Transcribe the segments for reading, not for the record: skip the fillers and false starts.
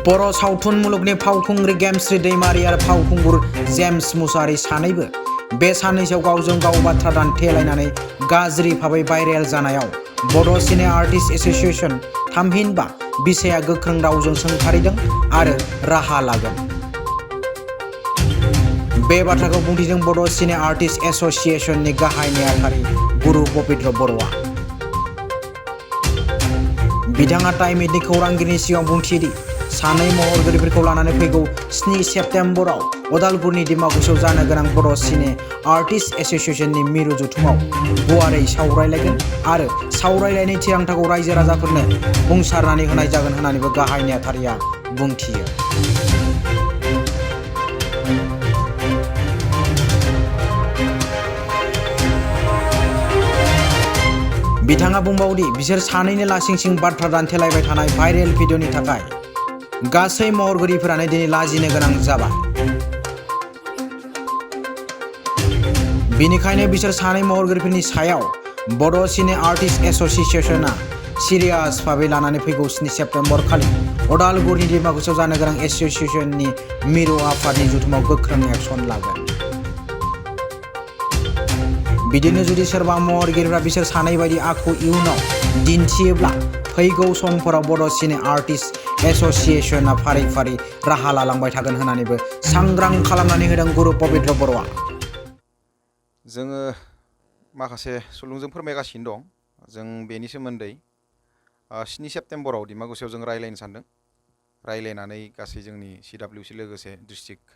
बर' सावथुन मुलुगनि फावखुंग्रि गेमस्रि दैमारि आरो फावखुंगुर जेम्स मुसाहारि सानैबो बे साननैसोआव गावजों गाव बाथ्रा दान्थेलायनानै गाज्रि भाबै भाइरेल जानायाव बड' सिने आर्टिस्ट एस'सिएशन थामहिनबा बिसाया गोख्रों रावजों सोंखारिदों आरो राहा लागोन। बे बाथ्राखौ बुंथिदों बड' सिने आर्टिस्ट एस'सिएशननि गाहाय नेहाथारि गुरु पबित्र बर'आ। बिथाङा टाइम-8नि खौरांगिरिनि सिगाङाव बुंथियोदि सानै महरगिरिफोरखौ लानानै फैगौ 7 सेप्तेम्बराव अदालगुरिनि डिमाकुसियाव जानो गोनां बड' सिने आर्टिस्ट एस'सिएशननि मिरु जथुमाव गुवारै सावरायलायगोन आरो सावरायलायनाय थिरांथाखौ रायजो राजाफोरनो बुंसारनानै होनाय जागोन होननानैबो गाहाय नेहाथारिया बुंथियो। बिथाङा बुंबावदि बिसोर सानैनि लासिं-सिं बाथ्रा दान्थेलायबाय थानाय भाइरेल भिडिअनि थाखाय गासै महरगिरिफोरानो दिनै लाजिनो गोनां जाबाय। बेनिखायनो बिसोर सानै महरगिरिफोरनि सायाव बड' सिने आर्टिस्ट एस'सिएशनआ सिरियास भाबै लानानै फैगौ 7 सेप्तेम्बर खालि अदालगुरिनि डिमाकुसियाव जानो गोनां एस'सिएशननि मिरु आफादनि जथुमाव गोख्रों एक्सन लागोन। बिदिनो जुदि सोरबा महरगिरिफ्रा बिसोर सानै बायदि आखु इयुनाव दिन्थियोब्ला फैगौ समफोराव बड' सिने आर्टिस्ट एस'सिएशनआ फारि-फारि राहा लालांबाय थागोन होननानैबो सांग्रां खालामनानै होदों गुरु पबित्र बर'आ। जोङो माखासे सुलुंजों फोरमायगासिनो दं। जों बेनि सोमोन्दै 7 सेप्तेम्बराव डिमाकुसियाव जों रायज्लायनो सानदों। रायज्लायनानै गासै जोंनि CWC लोगोसे डिस्ट्रिक्ट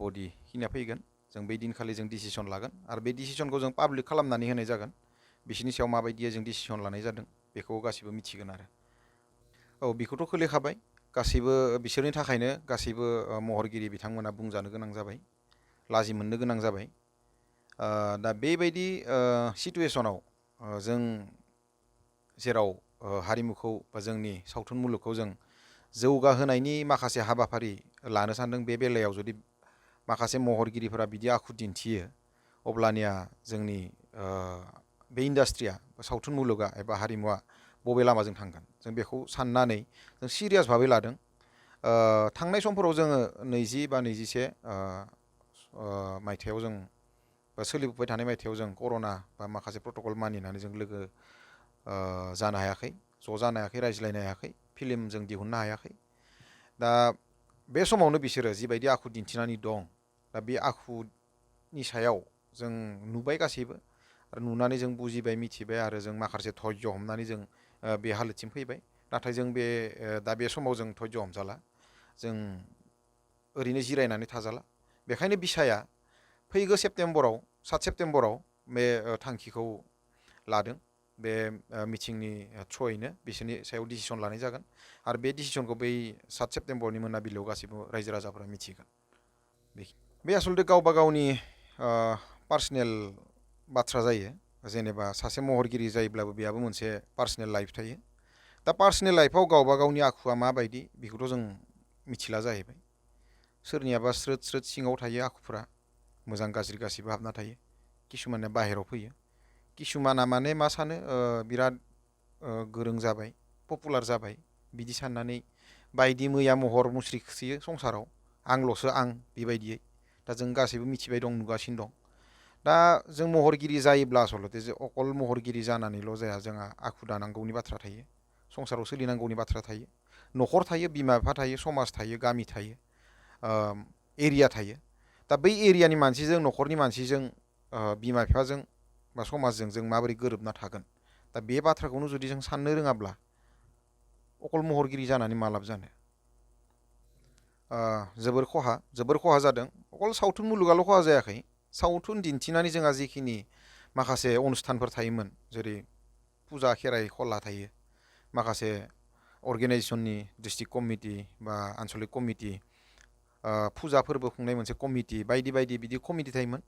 बडि खिनिया फैगोन। जों बै दिनखालि जों डिसिसन लागोन आरो बे डिसिसनखौ जों पाब्लिक खालामनानै होनाय जागोन। बिसोरनि सायाव माबायदि जों डिसिसन लानाय जादों बेखौ गासिबो मिथिगोन आरो। औ बेखौथ' खोलिखाबाय। गासैबो बिसोरनि थाखायनो गासैबो महरगिरि बिथांमोना बुंजानो गोनां जाबाय, लाजि मोननो गोनां जाबाय। दा बेबायदि सिटुएसनाव जों जेराव हारिमुखौ बा जोंनि सावथुन मुलुगखौ जों जौगाहोनायनि माखासे हाबाफारि लानो सानदों, बे बेलायाव जुदि माखासे महरगिरिफोरा बिदि आखु दिन्थियो अब्लानिया जोंनि बे इन्डास्ट्रिया सावथुन मुलुगा एबा हारिमुवा बबे लामाजों थांगोन जों बेखौ साननानै जों सिरियास भाबै लादों। थांनाय समफोराव जोङो 20 बा 21 मायथाइयाव जों सोलिबोबाय थानाय मायथाइयाव जों कर'ना बा माखासे प्रट'कल मानिनानै जों लोगो जानो हायाखै, ज' जानो हायाखै, रायज्लायनो हायाखै, फिल्म जों दिहुननो हायाखै। दा बे समावनो बिसोरो जिबायदि आखु दिन्थिनानै दं, दा बे आखुनि सायाव जों नुबाय गासैबो आरो नुनानै जों बुजिबाय, मिथिबाय आरो जों माखासे धैर्य हमनानै जों बे हालोदसिम फैबाय। नाथाय जों दा बे समाव जों धैर्य हमजाला, जों ओरैनो जिरायनानै थाजाला। बेखायनो बिसाया फैगौ सेप्तेम्बराव 7 सेप्तेम्बराव बे थांखिखौ लादों। बे मिटिंनि थ्रुयैनो बिसोरनि सायाव डिसिसन लानाय जागोन आरो बे डिसिसनखौ बै 7 सेप्तेम्बरनि मोनाबिलियाव गासैबो रायजो राजाफोरा मिथिगोन। बे आसलथे गावबा गावनि पार्सनेल बाथ्रा जायो। जेनेबा सासे महरगिरि जायोब्लाबो बेहाबो मोनसे पार्सनेल लाइफ थायो। दा पार्सनेल लाइफआव गावबा गावनि आखुआ माबायदि बेखौथ' जों मिथिला जाहैबाय। सोरनियाबा स्रोद-स्रोद सिङाव थायो आखुफोरा, मोजां गाज्रि गासिबो हाबना थायो। किसुमाना बाहेरायाव फैयो, किसुमाना माने मा सानो बिराद गोरों जाबाय, पपुलार जाबाय, बिदि साननानै बायदि मैया महर मुस्रि खोथियो संसाराव, आंल'सो आं बेबायदियै। दा जों गासैबो मिथिबाय दं, नुगासिनो दं। दा जों महरगिरि जायोब्ला आसलथे अकल महरगिरि जानानैल' जाया, जोंहा आखु दानांगौनि बाथ्रा थायो, संसाराव सोलिनांगौनि बाथ्रा थायो, न'खर थायो, बिमा बिफा थायो, समाज थायो, गामि थायो, एरिया थायो। दा बै एरियानि मानसिजों, न'खरनि मानसिजों, बिमा बिफाजों बा समाजजों जों माबोरै गोरोबना थागोन, दा बे बाथ्राखौनो जुदि जों साननो रोङाब्ला अकल महरगिरि जानानै मा लाब जानो। जोबोर खहा जादों। अकल सावथुन मुलुगाल' खहा जायाखै, सावथुन दिन्थिनानै जोंहा जिखिनि माखासे अनुस्थानफोर थायोमोन, जेरै फुजा खेराइ खला थायो, माखासे अर्गेनाइजेसननि डिस्ट्रिक्ट कमिटि बा आन्सलिक कमिटि, फुजा फोरबो खुंनाय मोनसे कमिटि, बायदि बायदि बिदि कमिटि थायोमोन।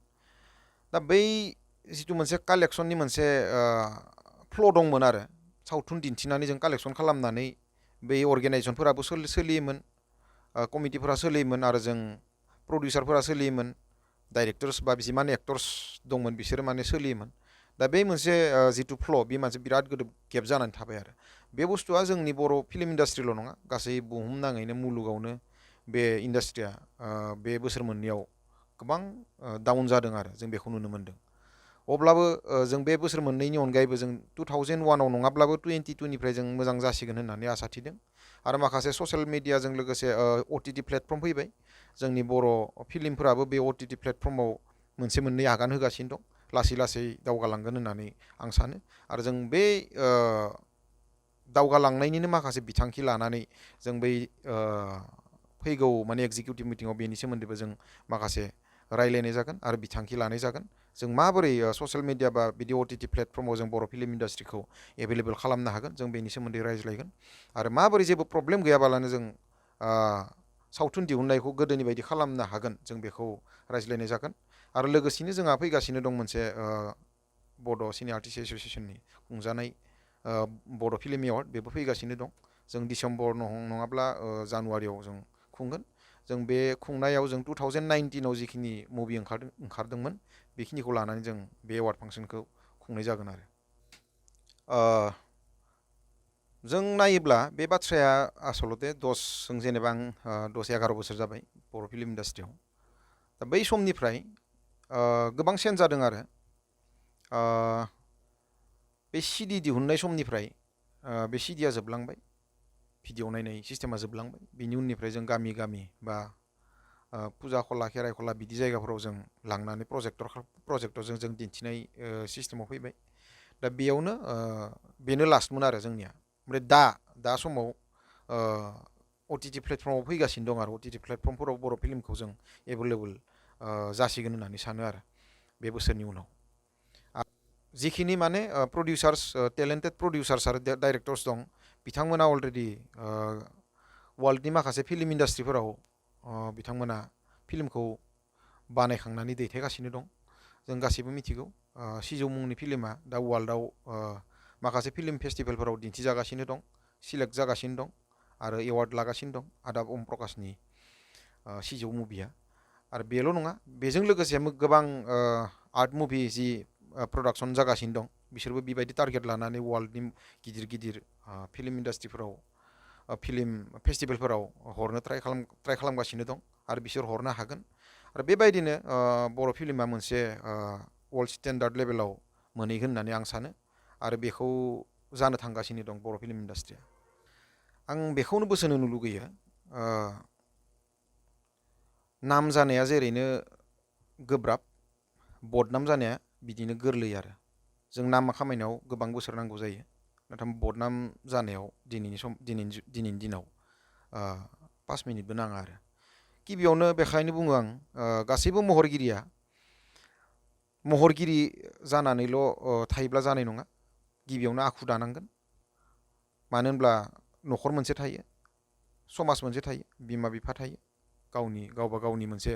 दा बै जिथु मोनसे कालेक्सननि मोनसे फ्ल' दंमोन आरो, सावथुन दिन्थिनानै जों कालेक्सन खालामनानै बै अर्गेनाइजेसनफोराबो सोलियोमोन, कमिटिफोरा सोलियोमोन आरो जों प्रडिउसारफोरा सोलियोमोन, डाइरेक्टर्स बा जिमान एक्टर्स दंमोन बिसोरो माने सोलियोमोन। दा बे मोनसे जिथु फ्ल' बे मोनसे बिराद गिदिर गेप जानानै थाबाय आरो बे बुस्थुआ जोंनि बर' फिल्म इन्डास्ट्रिल' नङा गासै बुहुमनाङैनो मुलुगावनो बे इन्डास्ट्रिया बे बोसोर मोननैयाव गोबां डाउन जादों आरो जों बेखौ नुनो मोन्दों। अब्लाबो जों बे बोसोर मोननैनि अनगायैबो जों 2001आव नङाब्लाबो 22निफ्राय जों मोजां जासिगोन होननानै आसा थिदों। आरो माखासे ससियेल मिडियाजों लोगोसे OTT प्लेटफर्म फैबाय। जोंनि बर' फिल्मफोराबो बे OTT प्लेटफर्माव मोनसे मोननै आगान होगासिनो दं। लासै लासै दावगालांगोन होननानै आं सानो। आरो जों बे दावगालांनायनिनो माखासे बिथांखि लानानै जों बै फैगौ माने एग्जिकिउटिभ मिटिङाव बेनि सोमोन्दैबो जों माखासे रायलायनाय जागोन आरो बिथांखि लानाय जागोन। जों माबोरै ससियेल मिडिया बा बिदि OTT प्लेटफर्माव जों बर' फिल्म इन्डास्ट्रिखौ एभेलेबल खालामनो हागोन जों बेनि सोमोन्दै रायज्लायगोन। आरो माबोरै जेबो प्रब्लेम गैयाबालानो जों सावथुन दिहुननायखौ गोदोनि बायदि खालामनो हागोन जों बेखौ रायज्लायनाय जागोन। आरो लोगोसेनो जोंहा फैगासिनो दं मोनसे बड' सिने आर्टिस्ट एस'सिएशननि खुंजानाय बड' फिल्म एवार्ड बेबो फैगासिनो दं। जों डिसेम्बर नङाब्ला जानुवारियाव जों खुंगोन। जों बे खुंनायाव जों 2019आव जिखिनि मुभि ओंखारदोंमोन बेखिनिखौ लानानै जों बे एवार्ड फांसनखौ खुंनाय जागोन आरो। जों नायोब्ला बे बाथ्राया आसलते जों जेनेबा आं 10-11 बोसोर जाबाय बर' फिल्म इन्डास्ट्रियाव। दा बै समनिफ्राय गोबां चेन्ज जादों आरो बे CD दिहुननाय समनिफ्राय बे CDया जोबलांबाय, भिडिअ नायनाय सिस्टेमा जोबलांबाय। बिनि उननिफ्राय जों गामि गामि बा फुजा खला खेराइ खला बिदि जायगाफोराव जों लांनानै प्रजेक्टरजों जों दिन्थिनाय सिस्टेमाव फैबाय। दा बेयावनो बेनो लास्टमोन आरो जोंनिया। ओमफ्राय दा समाव OTT प्लेटफर्माव फैगासिनो दं आरो OTT प्लेटफर्मफोराव बर' फिल्मखौ जों एभेलेबल जासिगोन होननानै सानो आरो बे बोसोरनि उनाव। जिखिनि माने प्रडिउसार्स टेलेन्टेड प्रडिउसार्स आरो डाइरेक्टर्स दं बिथांमोना अलरेडि वर्ल्डनि माखासे फिल्म इन्डास्ट्रिफोराव बिथांमोना फिल्मखौ बानायखांनानै दैथायगासिनो दं। जों गासैबो मिथिगौ सिजौ मुंनि फिल्मा दा वर्ल्डआव माखासे फिल्म फेस्टिभेलफोराव दिन्थिजागासिनो दं, सिलेक्ट जागासिनो दं आरो एवार्ड लागासिनो दं आदाब अम प्रकाशनि सिजौ मुभिया। आरो बेल' नङा, बेजों लोगोसे गोबां आर्ट मुभि जि प्रडाक्सन जागासिनो दं बिसोरबो बेबायदि टारगेट लानानै वर्ल्डनि गिदिर गिदिर फिल्म इन्डास्ट्रिफोराव फिल्म फेस्टिभेलफोराव हरनो ट्राइ खालामगासिनो दं आरो बिसोर हरनो हागोन। आरो बेबायदिनो बर' फिल्मा मोनसे वर्ल्ड स्टेन्डार्ड लेभेलाव मोनहैगोन होननानै आं सानो। आरो बेखौ जानो थांगासिनो दं बर' फिल्म इन्डास्ट्रिया। आं बेखौनो बोसोन होनो लुगैयो, नाम जानाया जेरैनो गोब्राब, बदनाम जानाया बिदिनो गोरलै आरो। जों नाम खामायनायाव गोबां बोसोर नांगौ जायो, नाथाय बदनाम जानायाव दिनैनि दिनाव 5 मिनिटबो नाङा आरो। गिबियावनो बेखायनो बुङो आं गासैबो महरगिरि जानानैल' थायोब्ला जानाय नङा। गिबियावनो आखु दानांगोन। मानो होनब्ला न'खर मोनसे थायो, समाज मोनसे थायो, बिमा बिफा थायो, गावबा गावनि मोनसे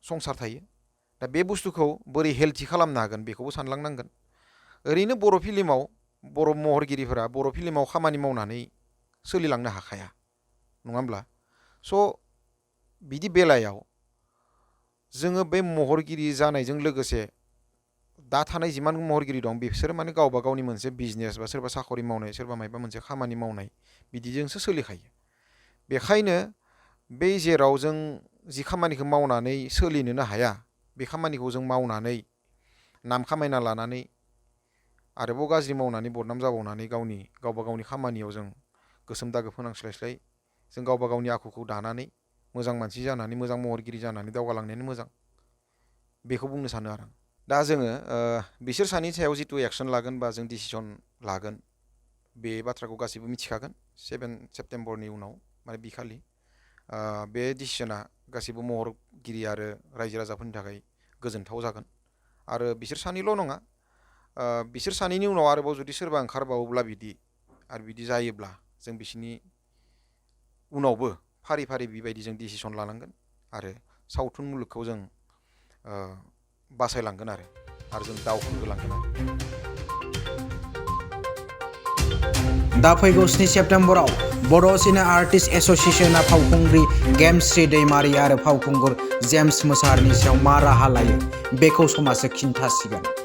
संसार थायो। दा बे बुस्थुखौ बोरै हेल्थि खालामनो हागोन बेखौबो सानलांनांगोन। ओरैनो बर' फिल्माव बर' महरगिरिफोरा बर' फिल्माव खामानि मावनानै सोलिलांनो हाखाया, नङा होमब्ला? स' बिदि बेलायाव जोङो बे महरगिरि जानायजों लोगोसे दा थानाय जिमान महरगिरि दं बिसोरो माने गावबा गावनि मोनसे बिजनेस बा सोरबा साखरि मावनाय, सोरबा माबा मोनसे खामानि मावनाय बिदिजोंसो सोलिखायो। बेखायनो बे जेराव जों जि खामानिखौ मावनानै सोलिनोनो हाया बे खामानिखौ जों मावनानै नाम खामायना लानानै आरोबाव गाज्रि मावनानै बदनाम जाबावनानै गावबा गावनि खामानियाव जों गोसोम दागो फोनांस्लायस्लाय जों गावबा गावनि आखुखौ दानानै मोजां मानसि जानानै मोजां महरगिरि जानानै दावगालांनायानो मोजां, बेखौ बुंनो सानो आरो आं। दा जोङो बिसोर सानैनि सायाव जिथु एक्सन लागोन बा जों डिसिसन लागोन बे बाथ्राखौ गासैबो मिथिखागोन 7 सेप्तेम्बरनि उनाव माने बिखालि। बे डिसिसना गासैबो महरगिरि आरो रायजो राजाफोरनि थाखाय गोजोनथाव जागोन। आरो बिसोर सानैल' नङा, बिसोर सानैनि उनाव आरोबाव जुदि सोरबा ओंखारबावोब्ला बिदि जायोब्ला जों बिसोरनि उनावबो फारि फारि बेबायदि जों डिसिसन लानांगोन आरो सावथुन मुलुगखौ जों बासायलांगोन आरो जों दावखोलांगोन आरो। दा फैगौ 7 सेप्तेम्बराव बड' सिने आर्टिस्ट एस'सिएशना फावखुंग्रि गेमस्रि दैमारि आरो फावखुंगुर जेम्स मोसाहारिनि सायाव मा राहा लायो बेखौ समाजो खिन्थासिगोन।